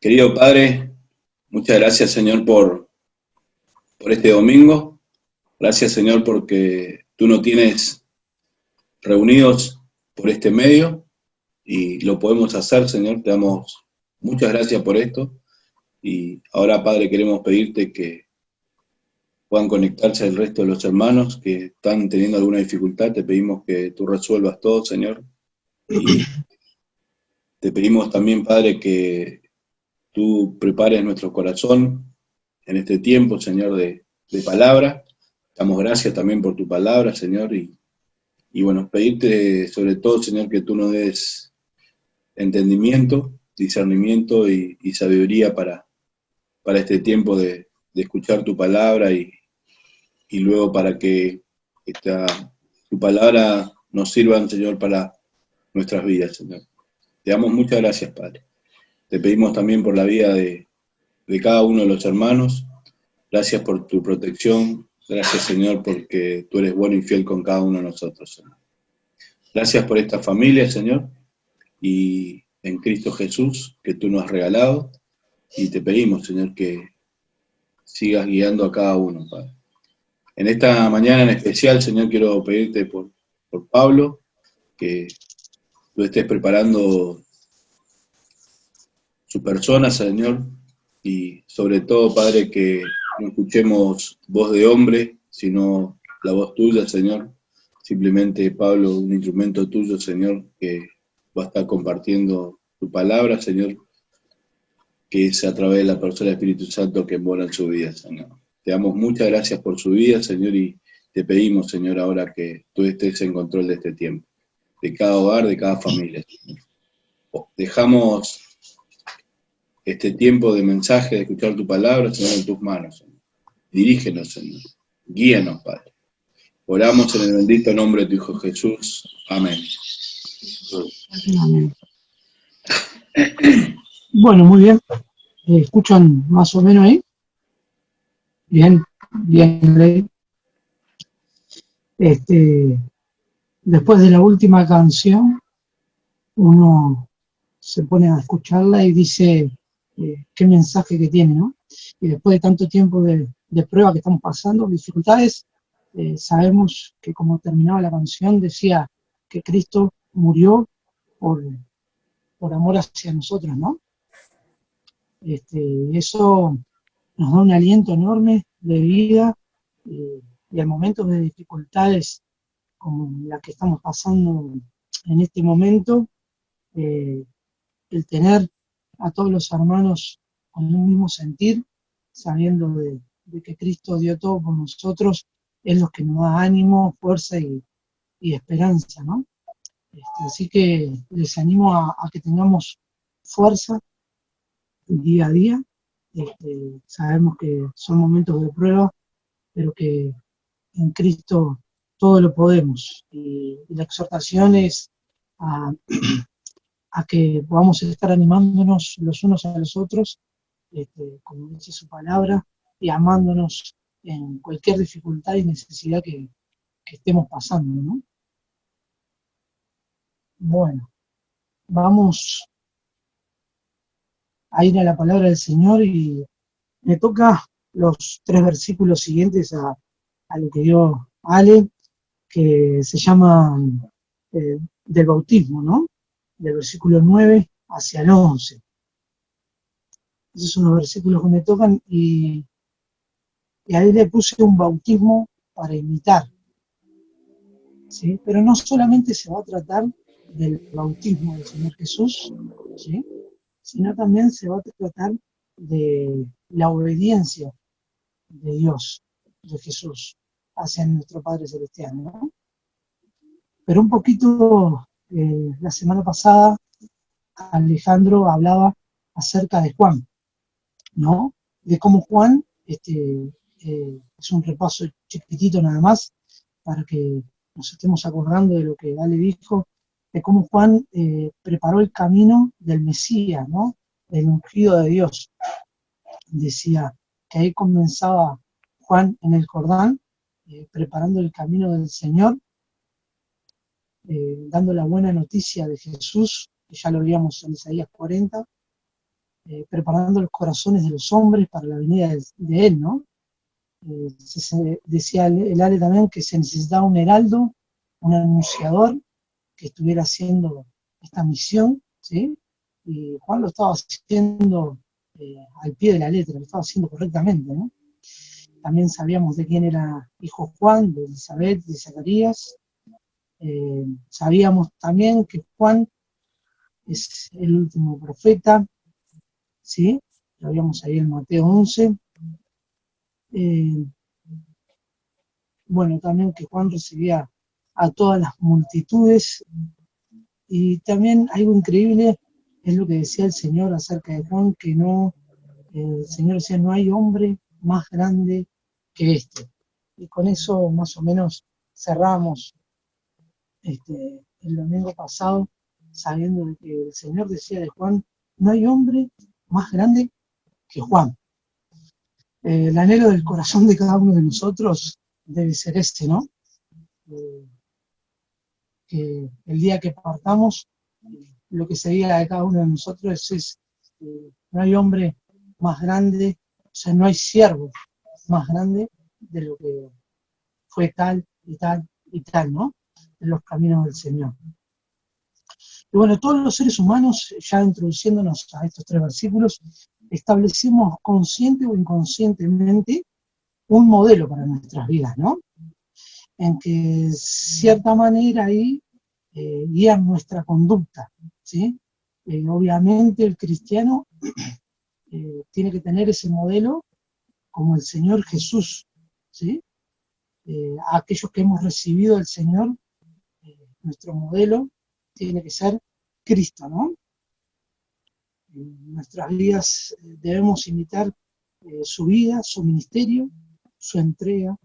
Querido Padre, muchas gracias, Señor, por este domingo. Gracias, Señor, porque tú nos tienes reunidos por este medio y lo podemos hacer, Señor. Te damos muchas gracias por esto. Y ahora, Padre, queremos pedirte que puedan conectarse el resto de los hermanos que están teniendo alguna dificultad. Te pedimos que tú resuelvas todo, Señor. Y te pedimos también, Padre, que tú prepares nuestro corazón en este tiempo, Señor, de palabra. Damos gracias también por tu palabra, Señor, y bueno, pedirte sobre todo, Señor, que tú nos des entendimiento, discernimiento y sabiduría para este tiempo de escuchar tu palabra y luego para que tu palabra nos sirva, Señor, para nuestras vidas, Señor. Te damos muchas gracias, Padre. Te pedimos también por la vida de cada uno de los hermanos. Gracias por tu protección. Gracias, Señor, porque tú eres bueno y fiel con cada uno de nosotros, Señor. Gracias por esta familia, Señor, y en Cristo Jesús, que tú nos has regalado. Y te pedimos, Señor, que sigas guiando a cada uno, Padre. En esta mañana en especial, Señor, quiero pedirte por Pablo, que tú estés preparando su persona, Señor, y sobre todo, Padre, que no escuchemos voz de hombre, sino la voz tuya, Señor. Simplemente, Pablo, un instrumento tuyo, Señor, que va a estar compartiendo tu palabra, Señor, que es a través de la persona del Espíritu Santo que mora en su vida, Señor. Te damos muchas gracias por su vida, Señor, y te pedimos, Señor, ahora que tú estés en control de este tiempo, de cada hogar, de cada familia, Señor. Dejamos este tiempo de mensaje, de escuchar tu palabra, Señor, en tus manos, Señor. Dirígenos, Señor. Guíanos, Padre. Oramos en el bendito nombre de tu Hijo Jesús. Amén. Amén. Bueno, muy bien. ¿Escuchan más o menos ahí? Bien, bien. Después de la última canción, uno se pone a escucharla y dice qué mensaje que tiene, ¿no? Y después de tanto tiempo de prueba que estamos pasando, dificultades, sabemos que como terminaba la canción, decía que Cristo murió por amor hacia nosotros, ¿no? Eso nos da un aliento enorme de vida y en momentos de dificultades como la que estamos pasando en este momento, el tener a todos los hermanos con un mismo sentir, sabiendo de que Cristo dio todo por nosotros, es lo que nos da ánimo, fuerza y esperanza, ¿no? Así que les animo a que tengamos fuerza día a día. Sabemos que son momentos de prueba, pero que en Cristo todo lo podemos. Y la exhortación es a que podamos estar animándonos los unos a los otros, como dice su palabra, y amándonos en cualquier dificultad y necesidad que estemos pasando, ¿no? Bueno, vamos a ir a la palabra del Señor y me toca los 3 versículos siguientes a lo que dio Ale, que se llama del bautismo, ¿no? Del versículo 9 hacia el 11. Esos son los versículos que me tocan y ahí le puse un bautismo para imitar, ¿sí? Pero no solamente se va a tratar del bautismo del Señor Jesús, ¿sí? Sino también se va a tratar de la obediencia de Dios, de Jesús, hacia nuestro Padre Celestial, ¿no? Pero un poquito, la semana pasada, Alejandro hablaba acerca de Juan, ¿no? De cómo Juan, es un repaso chiquitito nada más, para que nos estemos acordando de lo que Ale dijo, de cómo Juan preparó el camino del Mesías, ¿no? Del ungido de Dios. Decía que ahí comenzaba Juan en el Jordán, preparando el camino del Señor, dando la buena noticia de Jesús, que ya lo veíamos en Isaías 40, preparando los corazones de los hombres para la venida de Él, ¿no? Decía el Ale también que se necesitaba un heraldo, un anunciador que estuviera haciendo esta misión, ¿sí? Y Juan lo estaba haciendo al pie de la letra, lo estaba haciendo correctamente, ¿no? También sabíamos de quién era hijo Juan, de Elizabeth, de Zacarías. Sabíamos también que Juan es el último profeta, ¿sí? Lo habíamos ahí en Mateo 11. Bueno, también que Juan recibía a todas las multitudes, y también algo increíble es lo que decía el Señor acerca de Juan, que no, el Señor decía, no hay hombre más grande que este. Y con eso más o menos cerramos el domingo pasado, sabiendo de que el Señor decía de Juan, no hay hombre más grande que Juan. El anhelo del corazón de cada uno de nosotros debe ser este, ¿no? Que el día que partamos, lo que se diga de cada uno de nosotros es no hay hombre más grande, o sea, no hay siervo más grande de lo que fue tal y tal y tal, ¿no? En los caminos del Señor. Y bueno, todos los seres humanos, ya introduciéndonos a estos 3 versículos, establecimos consciente o inconscientemente un modelo para nuestras vidas, ¿no? En que de cierta manera ahí guían nuestra conducta, ¿sí? Obviamente el cristiano tiene que tener ese modelo como el Señor Jesús, ¿sí? Aquellos que hemos recibido al Señor, nuestro modelo tiene que ser Cristo, ¿no? En nuestras vidas debemos imitar su vida, su ministerio, su entrega,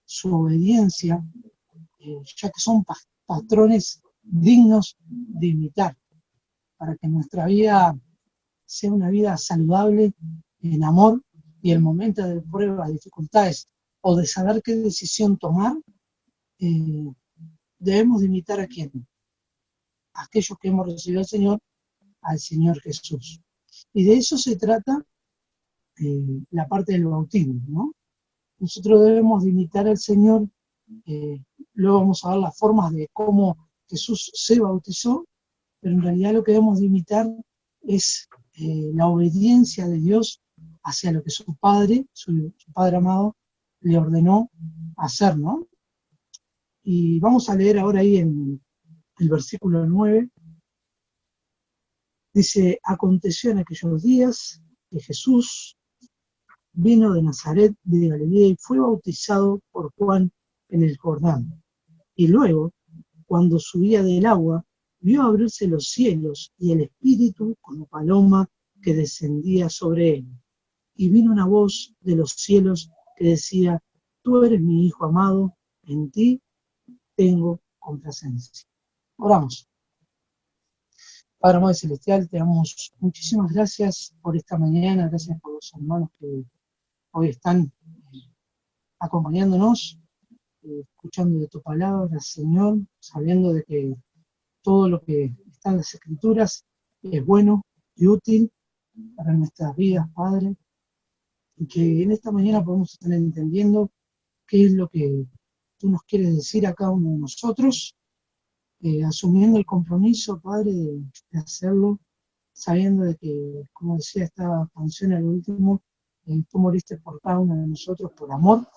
su obediencia, ya que son patrones dignos de imitar, para que nuestra vida sea una vida saludable, en amor, y el momento de pruebas, dificultades o de saber qué decisión tomar, debemos de imitar a quién, a aquellos que hemos recibido al Señor Jesús. Y de eso se trata la parte del bautismo, ¿no? Nosotros debemos de imitar al Señor, luego vamos a ver las formas de cómo Jesús se bautizó, pero en realidad lo que debemos de imitar es la obediencia de Dios hacia lo que su Padre amado, le ordenó hacer, ¿no? Y vamos a leer ahora ahí en el versículo 9, dice, aconteció en aquellos días que Jesús vino de Nazaret de Galilea y fue bautizado por Juan en el Jordán. Y luego, cuando subía del agua, vio abrirse los cielos y el Espíritu como paloma que descendía sobre él. Y vino una voz de los cielos que decía, tú eres mi Hijo amado, en ti tengo complacencia. Oramos. Padre amado y celestial, te damos muchísimas gracias por esta mañana, gracias por los hermanos que hoy están acompañándonos, escuchando de tu palabra, Señor, sabiendo de que todo lo que está en las Escrituras es bueno y útil para nuestras vidas, Padre, y que en esta mañana podemos estar entendiendo qué es lo que tú nos quieres decir a cada uno de nosotros, asumiendo el compromiso, Padre, de hacerlo, sabiendo de que, como decía esta canción al último, tú moriste por cada uno de nosotros por amor,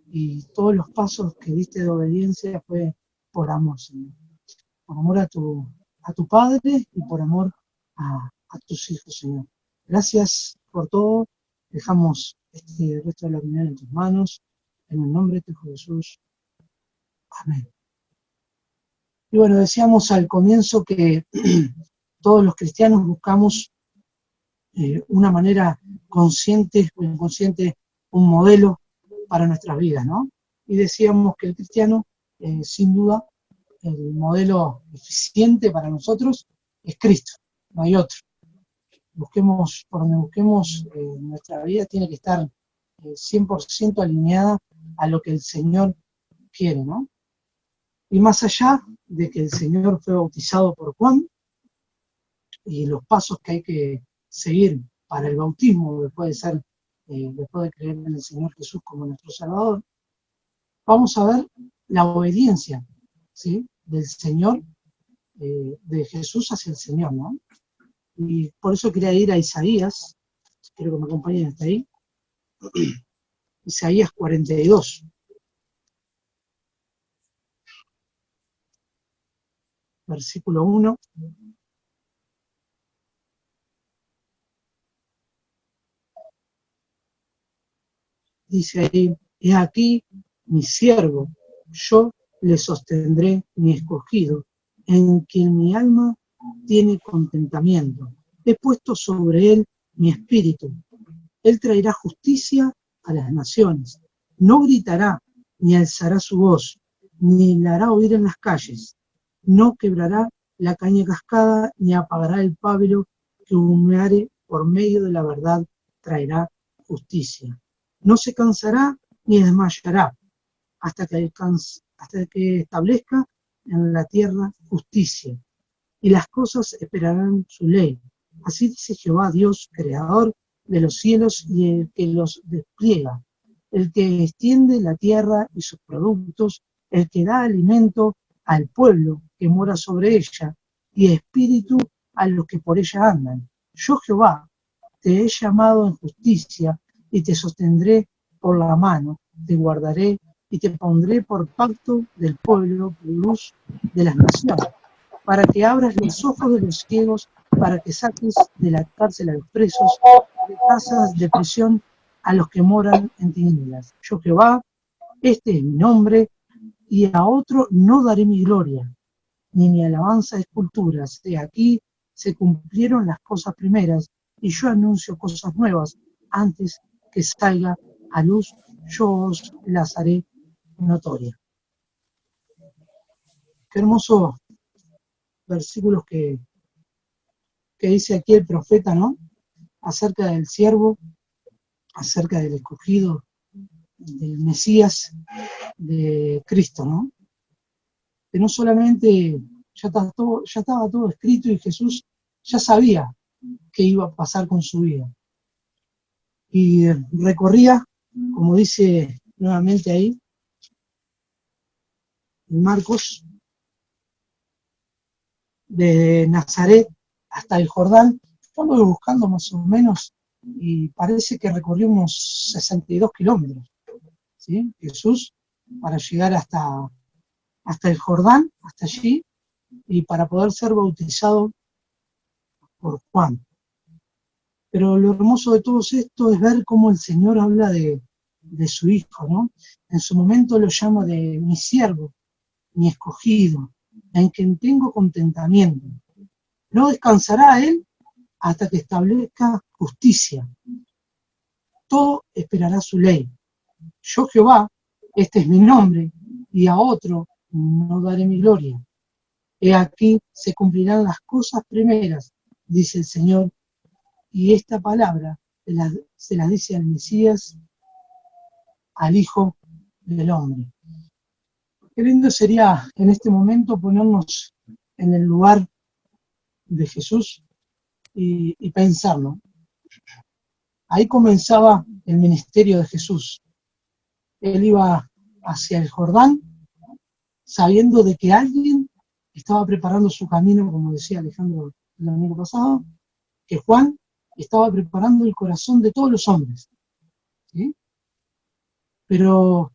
y todos los pasos que diste de obediencia fue por amor, Señor. Por amor a tu Padre y por amor a tus hijos, Señor. Gracias por todo. Dejamos este resto de la reunión en tus manos. En el nombre de tu Hijo Jesús. Amén. Y bueno, decíamos al comienzo que todos los cristianos buscamos una manera consciente o inconsciente, un modelo para nuestras vidas, ¿no? Y decíamos que el cristiano, sin duda, el modelo eficiente para nosotros es Cristo, no hay otro. Busquemos, por donde busquemos, nuestra vida tiene que estar 100% alineada a lo que el Señor quiere, ¿no? Y más allá de que el Señor fue bautizado por Juan, y los pasos que hay que seguir para el bautismo, después de ser, después de creer en el Señor Jesús como nuestro Salvador, vamos a ver la obediencia, ¿sí?, del Señor, de Jesús hacia el Señor, ¿no? Y por eso quería ir a Isaías, quiero que me acompañen hasta ahí, Isaías 42. Versículo 1. Dice ahí: he aquí mi siervo, yo le sostendré, mi escogido, en quien mi alma tiene contentamiento. He puesto sobre él mi espíritu. Él traerá justicia a las naciones. No gritará, ni alzará su voz, ni la hará oír en las calles. No quebrará la caña cascada, ni apagará el pábilo que humeare. Por medio de la verdad traerá justicia. No se cansará ni desmayará hasta que establezca en la tierra justicia, y las cosas esperarán su ley. Así dice Jehová, Dios, creador de los cielos y el que los despliega, el que extiende la tierra y sus productos, el que da alimento al pueblo que mora sobre ella, y espíritu a los que por ella andan. Yo, Jehová, te he llamado en justicia, y te sostendré por la mano, te guardaré y te pondré por pacto del pueblo, por luz de las naciones, para que abras los ojos de los ciegos, para que saques de la cárcel a los presos, de casas de prisión a los que moran en tinieblas. Yo, Jehová, este es mi nombre, y a otro no daré mi gloria, ni mi alabanza de esculturas. De aquí se cumplieron las cosas primeras, y yo anuncio cosas nuevas. Antes que salga a luz, yo os las haré notorias. Qué hermosos versículos que dice aquí el profeta, ¿no? Acerca del siervo, acerca del escogido, del Mesías, de Cristo, ¿no? Que no solamente ya estaba todo escrito, y Jesús ya sabía qué iba a pasar con su vida. Y recorría, como dice nuevamente ahí, en Marcos, de Nazaret hasta el Jordán. Estamos buscando más o menos, y parece que recorrió unos 62 kilómetros, ¿sí? Jesús, para llegar hasta el Jordán, hasta allí, y para poder ser bautizado por Juan. Pero lo hermoso de todo esto es ver cómo el Señor habla de su Hijo, ¿no? En su momento lo llama de mi siervo, mi escogido, en quien tengo contentamiento. No descansará él hasta que establezca justicia. Todo esperará su ley. Yo, Jehová, este es mi nombre, y a otro no daré mi gloria. He aquí se cumplirán las cosas primeras, dice el Señor, y esta palabra se la dice al Mesías, al Hijo del Hombre. Qué lindo sería en este momento ponernos en el lugar de Jesús y pensarlo. Ahí comenzaba el ministerio de Jesús. Él iba hacia el Jordán, sabiendo de que alguien estaba preparando su camino, como decía Alejandro el domingo pasado, que Juan estaba preparando el corazón de todos los hombres, ¿sí? Pero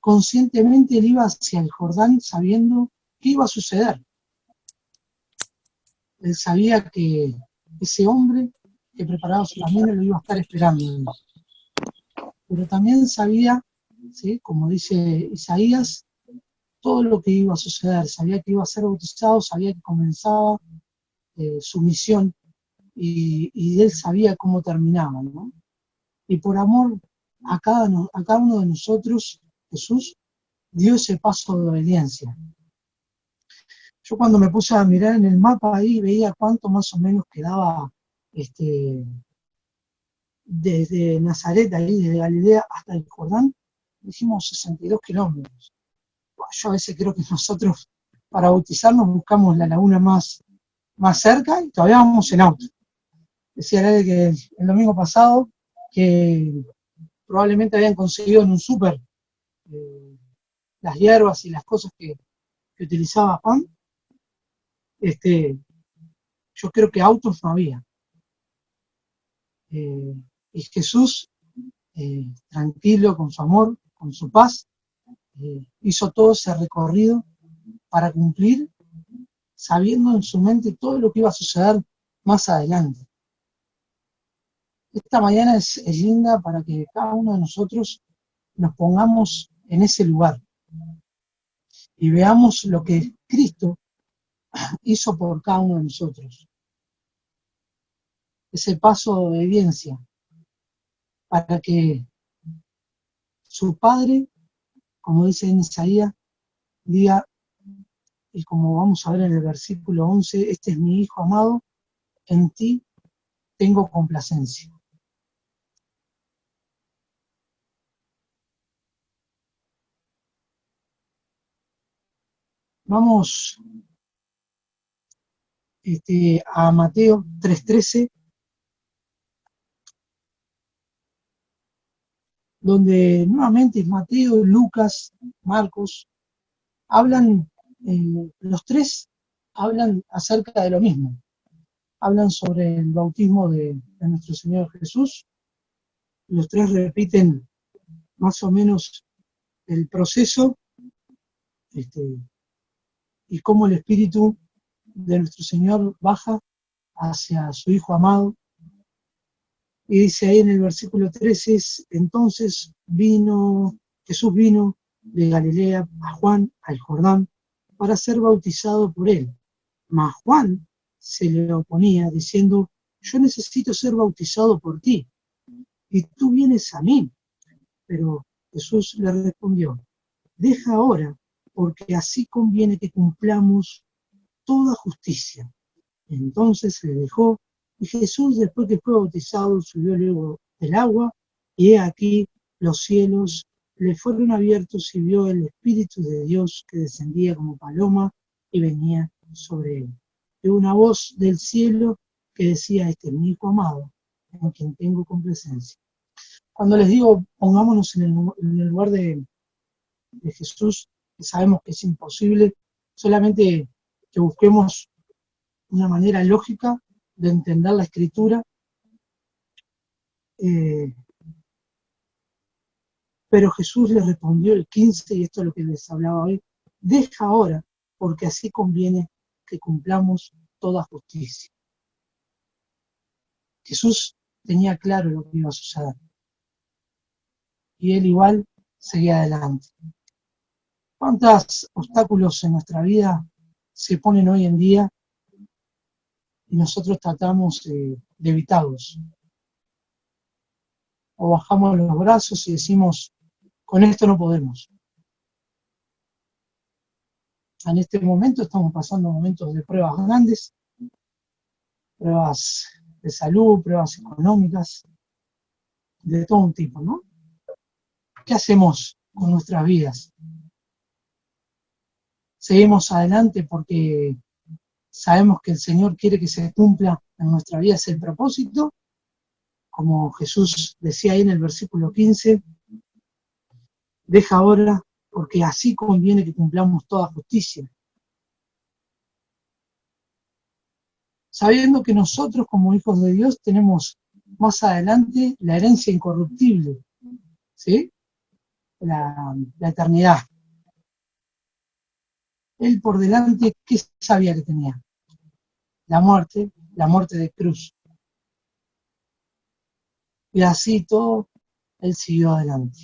conscientemente él iba hacia el Jordán sabiendo qué iba a suceder. Él sabía que ese hombre que preparaba su camino lo iba a estar esperando. Pero también sabía, ¿sí?, como dice Isaías, todo lo que iba a suceder. Sabía que iba a ser bautizado, sabía que comenzaba su misión, y él sabía cómo terminaba, ¿no? Y por amor a cada uno de nosotros, Jesús dio ese paso de obediencia. Yo cuando me puse a mirar en el mapa ahí, veía cuánto más o menos quedaba desde Nazaret, ahí desde Galilea hasta el Jordán. Dijimos 62 kilómetros. Yo a veces creo que nosotros para bautizarnos buscamos la laguna más cerca, y todavía vamos en auto. Decía Ale que el domingo pasado, que probablemente habían conseguido en un súper las hierbas y las cosas que utilizaba Juan. Yo creo que autos no había. Y Jesús, tranquilo, con su amor, con su paz, hizo todo ese recorrido para cumplir, sabiendo en su mente todo lo que iba a suceder más adelante. Esta mañana es linda para que cada uno de nosotros nos pongamos en ese lugar y veamos lo que Cristo hizo por cada uno de nosotros. Ese paso de obediencia para que su Padre, como dice en Isaías, diga, y como vamos a ver en el versículo 11, este es mi Hijo amado, en ti tengo complacencia. Vamos a Mateo 3:13, donde nuevamente Mateo, Lucas, Marcos, hablan, los tres hablan acerca de lo mismo. Hablan sobre el bautismo de nuestro Señor Jesús. Los tres repiten más o menos el proceso y cómo el Espíritu de nuestro Señor baja hacia su Hijo amado. Y dice ahí en el versículo 13, entonces Jesús vino de Galilea a Juan, al Jordán, para ser bautizado por él. Mas Juan se le oponía, diciendo, yo necesito ser bautizado por ti, y tú vienes a mí. Pero Jesús le respondió, deja ahora, porque así conviene que cumplamos toda justicia. Entonces le dejó, y Jesús, después que fue bautizado, subió luego del agua, y he aquí los cielos le fueron abiertos y vio el Espíritu de Dios que descendía como paloma y venía sobre él. Y una voz del cielo que decía, este es mi Hijo amado, en quien tengo complacencia. Cuando les digo, pongámonos en el lugar de Jesús, que sabemos que es imposible, solamente que busquemos una manera lógica de entender la Escritura, pero Jesús le respondió el 15, y esto es lo que les hablaba hoy, deja ahora, porque así conviene que cumplamos toda justicia. Jesús tenía claro lo que iba a suceder, y él igual seguía adelante. ¿Cuántos obstáculos en nuestra vida se ponen hoy en día y nosotros tratamos de evitarlos? O bajamos los brazos y decimos, con esto no podemos. En este momento estamos pasando momentos de pruebas grandes, pruebas de salud, pruebas económicas, de todo un tipo, ¿no? ¿Qué hacemos con nuestras vidas? Seguimos adelante porque sabemos que el Señor quiere que se cumpla en nuestra vida ese propósito, como Jesús decía ahí en el versículo 15, deja ahora, porque así conviene que cumplamos toda justicia. Sabiendo que nosotros como hijos de Dios tenemos más adelante la herencia incorruptible, ¿sí? La eternidad. Él por delante, ¿qué sabía que tenía? La muerte de cruz. Y así todo, él siguió adelante,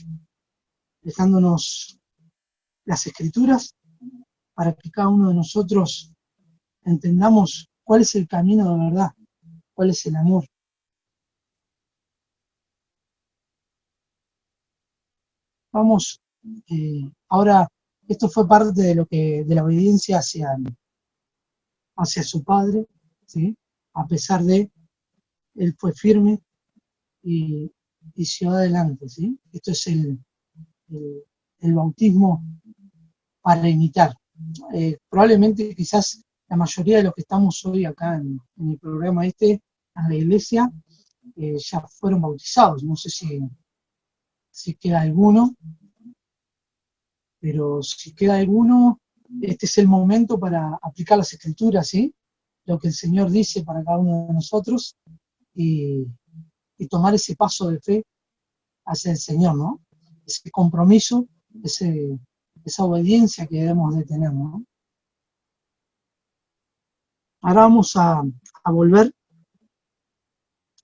dejándonos las Escrituras para que cada uno de nosotros entendamos cuál es el camino de verdad, cuál es el amor. Vamos, ahora, esto fue parte de la obediencia hacia su padre, ¿sí? A pesar de, él fue firme y siguió adelante, ¿sí? Esto es el bautismo para imitar. Probablemente quizás la mayoría de los que estamos hoy acá en el programa en la iglesia ya fueron bautizados. No sé si queda alguno, pero si queda alguno, este es el momento para aplicar las escrituras, ¿sí? Lo que el Señor dice para cada uno de nosotros y tomar ese paso de fe hacia el Señor, ¿no? Ese compromiso, esa obediencia que debemos de tener, ¿no? Ahora vamos a volver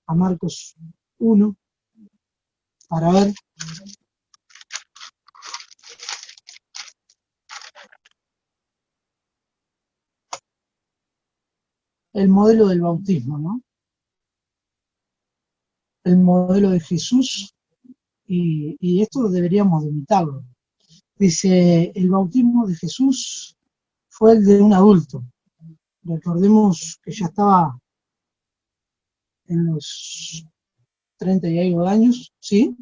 a Marcos 1 para ver el modelo del bautismo, ¿no? El modelo de Jesús, y esto deberíamos de imitarlo. Dice, el bautismo de Jesús fue el de un adulto. Recordemos que ya estaba en los 30 y algo de años, ¿sí?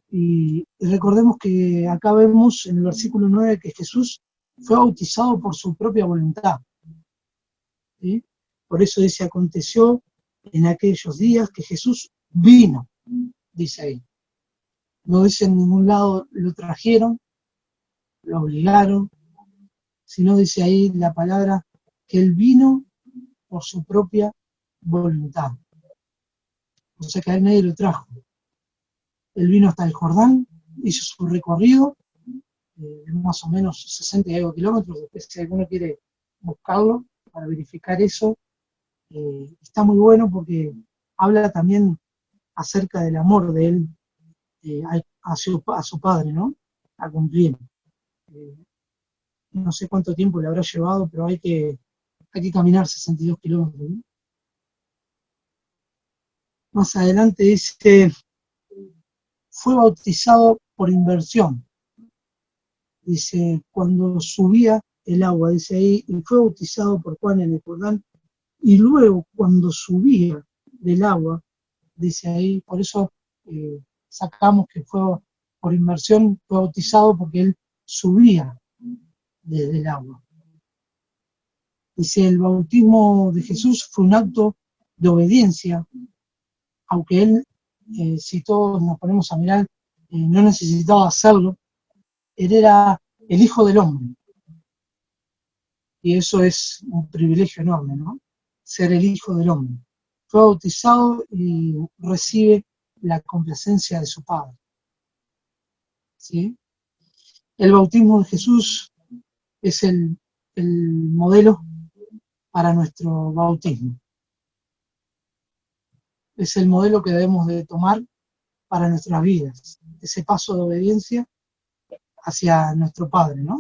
Y recordemos que acá vemos en el versículo 9 que Jesús fue bautizado por su propia voluntad, ¿sí? Por eso dice, aconteció en aquellos días que Jesús vino, dice ahí. No dice en ningún lado lo trajeron, lo obligaron, sino dice ahí la palabra que él vino por su propia voluntad. O sea que a él nadie lo trajo. Él vino hasta el Jordán, hizo su recorrido, más o menos 60 y algo kilómetros. Después, si alguno quiere buscarlo para verificar eso, está muy bueno porque habla también acerca del amor de él a su padre, ¿no? A cumplir. No sé cuánto tiempo le habrá llevado, pero hay que caminar 62 kilómetros, ¿no? Más adelante dice, fue bautizado por inmersión. Dice, cuando subía el agua, dice ahí, y fue bautizado por Juan en el Jordán, y luego cuando subía del agua, dice ahí, por eso sacamos que fue por inmersión, fue bautizado porque él subía desde el agua. Dice, el bautismo de Jesús fue un acto de obediencia, aunque él, si todos nos ponemos a mirar, no necesitaba hacerlo, él era el Hijo del Hombre. Y eso es un privilegio enorme, ¿no? Ser el Hijo del Hombre. Fue bautizado y recibe la complacencia de su Padre. ¿Sí? El bautismo de Jesús es el modelo para nuestro bautismo. Es el modelo que debemos de tomar para nuestras vidas. Ese paso de obediencia hacia nuestro Padre, ¿no?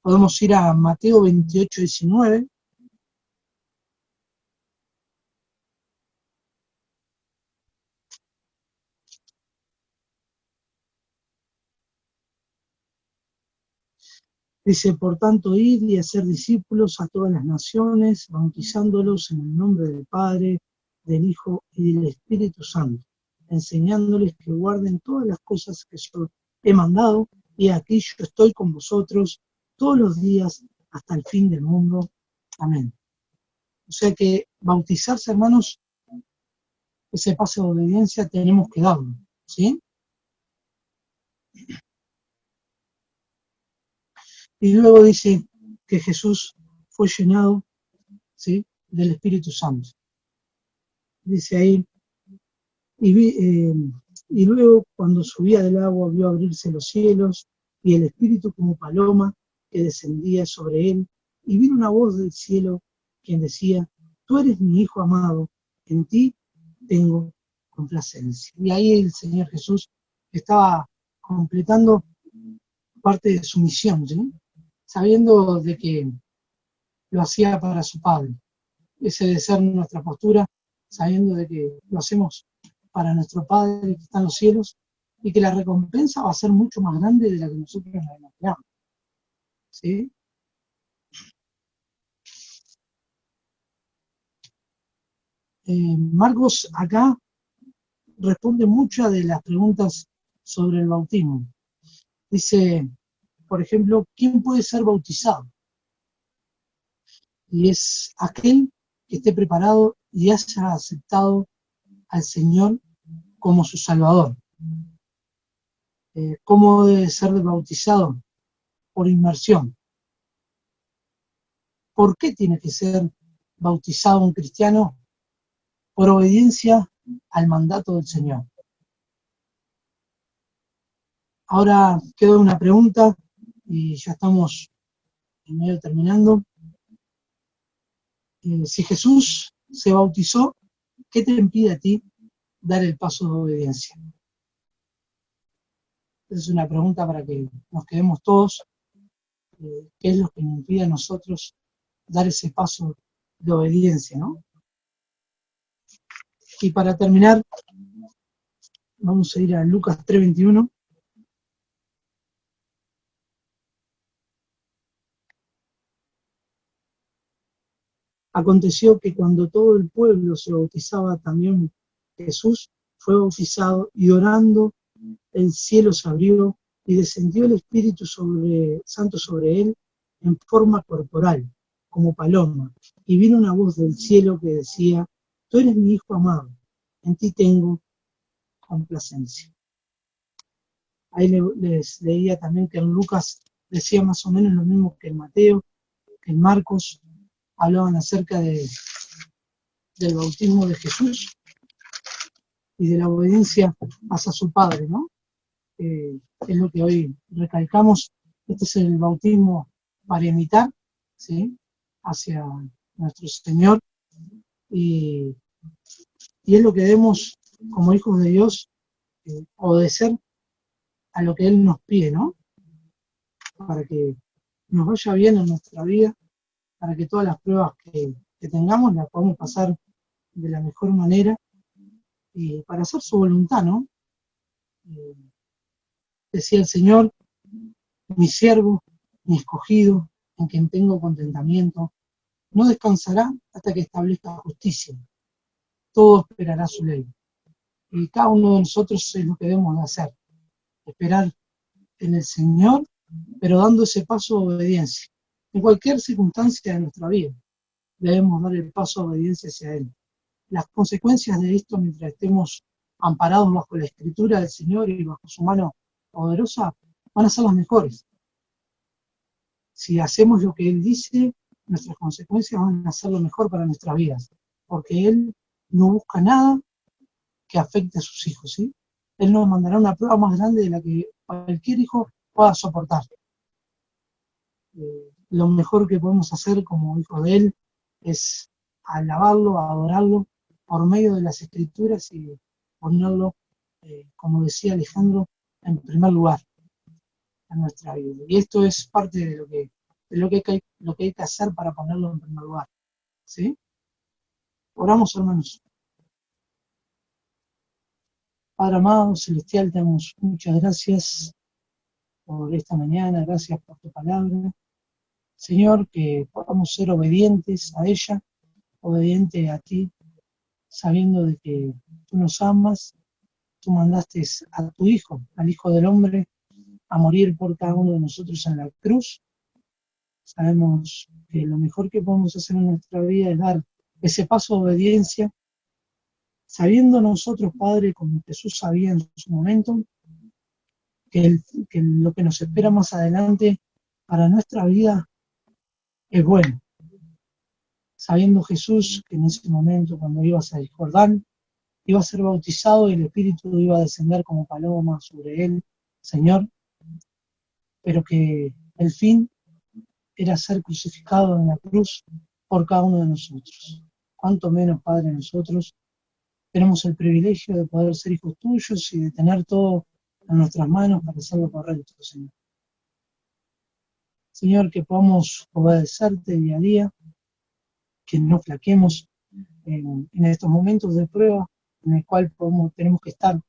Podemos ir a Mateo 28, 19. Dice, por tanto, id y hacer discípulos a todas las naciones, bautizándolos en el nombre del Padre, del Hijo y del Espíritu Santo, enseñándoles que guarden todas las cosas que yo he mandado, y aquí yo estoy con vosotros todos los días hasta el fin del mundo. Amén. O sea que bautizarse, hermanos, ese paso de obediencia tenemos que darlo, ¿sí? Y luego dice que Jesús fue llenado, ¿sí?, del Espíritu Santo. Dice ahí, y luego cuando subía del agua vio abrirse los cielos y el Espíritu como paloma que descendía sobre él, y vino una voz del cielo quien decía, tú eres mi Hijo amado, en ti tengo complacencia. Y ahí el Señor Jesús estaba completando parte de su misión, ¿sí?, sabiendo de que lo hacía para su Padre. Ese debe ser nuestra postura, sabiendo de que lo hacemos para nuestro Padre que está en los cielos y que la recompensa va a ser mucho más grande de la que nosotros nos imaginamos. ¿Sí? Marcos acá responde muchas de las preguntas sobre el bautismo. Dice, por ejemplo, ¿quién puede ser bautizado? y es aquel que esté preparado y haya aceptado al Señor como su Salvador. ¿Cómo debe ser bautizado? Por inmersión. ¿Por qué tiene que ser bautizado un cristiano? Por obediencia al mandato del Señor. Ahora queda una pregunta y ya estamos en medio terminando. Si Jesús se bautizó, ¿qué te impide a ti dar el paso de obediencia? Esa es una pregunta para que nos quedemos todos. ¿Qué es lo que nos impide a nosotros dar ese paso de obediencia, ¿no? Y para terminar, vamos a ir a Lucas 3:21. Aconteció que cuando todo el pueblo se bautizaba, también Jesús fue bautizado, y orando el cielo se abrió y descendió el Espíritu Santo sobre él en forma corporal, como paloma, y vino una voz del cielo que decía: tú eres mi Hijo amado, en ti tengo complacencia. Ahí les leía también que en Lucas decía más o menos lo mismo que en Mateo, que en Marcos hablaban acerca del bautismo de Jesús y de la obediencia hacia su Padre, ¿no? Es lo que hoy recalcamos. Este es el bautismo para imitar, ¿sí?, hacia nuestro Señor, y es lo que debemos, como hijos de Dios, obedecer a lo que Él nos pide, ¿no? Para que nos vaya bien en nuestra vida, para que todas las pruebas que tengamos las podamos pasar de la mejor manera, y para hacer su voluntad, ¿no? Decía el Señor: mi siervo, mi escogido, en quien tengo contentamiento, no descansará hasta que establezca justicia. Todo esperará su ley. Y cada uno de nosotros es lo que debemos de hacer: esperar en el Señor, pero dando ese paso de obediencia. En cualquier circunstancia de nuestra vida, debemos dar el paso de obediencia hacia Él. Las consecuencias de esto, mientras estemos amparados bajo la escritura del Señor y bajo su mano poderosa, van a ser las mejores. Si hacemos lo que Él dice, nuestras consecuencias van a ser lo mejor para nuestras vidas, porque Él no busca nada que afecte a sus hijos, ¿sí? Él nos mandará una prueba más grande de la que cualquier hijo pueda soportar. Lo mejor que podemos hacer como hijos de Él es alabarlo, adorarlo por medio de las Escrituras y ponerlo, como decía Alejandro, en primer lugar en nuestra vida. Y esto es parte de lo que hay que hacer para ponerlo en primer lugar, ¿sí? Oramos, hermanos. Padre amado, celestial, te damos muchas gracias por esta mañana, gracias por tu palabra. Señor, que podamos ser obedientes a ella, obedientes a ti, sabiendo de que tú nos amas, tú mandaste a tu Hijo, al Hijo del Hombre, a morir por cada uno de nosotros en la cruz. Sabemos que lo mejor que podemos hacer en nuestra vida es dar ese paso de obediencia, sabiendo nosotros, Padre, como Jesús sabía en su momento, que lo que nos espera más adelante para nuestra vida es bueno. Sabiendo Jesús que en ese momento, cuando ibas al Jordán, iba a ser bautizado y el Espíritu iba a descender como paloma sobre él, Señor, pero que el fin era ser crucificado en la cruz por cada uno de nosotros. Cuanto menos, Padre, nosotros tenemos el privilegio de poder ser hijos tuyos y de tener todo en nuestras manos para hacer lo correcto, Señor. Señor, que podamos obedecerte día a día, que no flaquemos en estos momentos de prueba en el cual tenemos que estar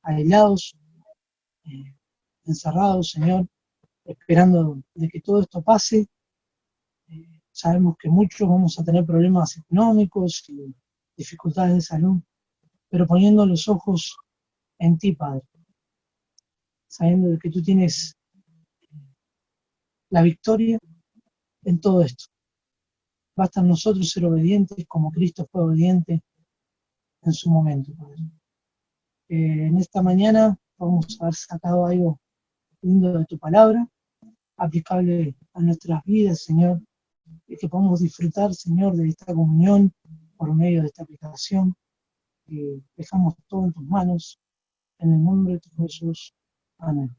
aislados, encerrados, Señor, esperando de que todo esto pase. Sabemos que muchos vamos a tener problemas económicos y dificultades de salud, pero poniendo los ojos en ti, Padre, sabiendo de que tú tienes la victoria en todo esto. Basta en nosotros ser obedientes como Cristo fue obediente en su momento, Padre. En esta mañana vamos a haber sacado algo lindo de tu palabra, aplicable a nuestras vidas, Señor, y que podamos disfrutar, Señor, de esta comunión por medio de esta aplicación. Y dejamos todo en tus manos, en el nombre de tu Jesús. Amén.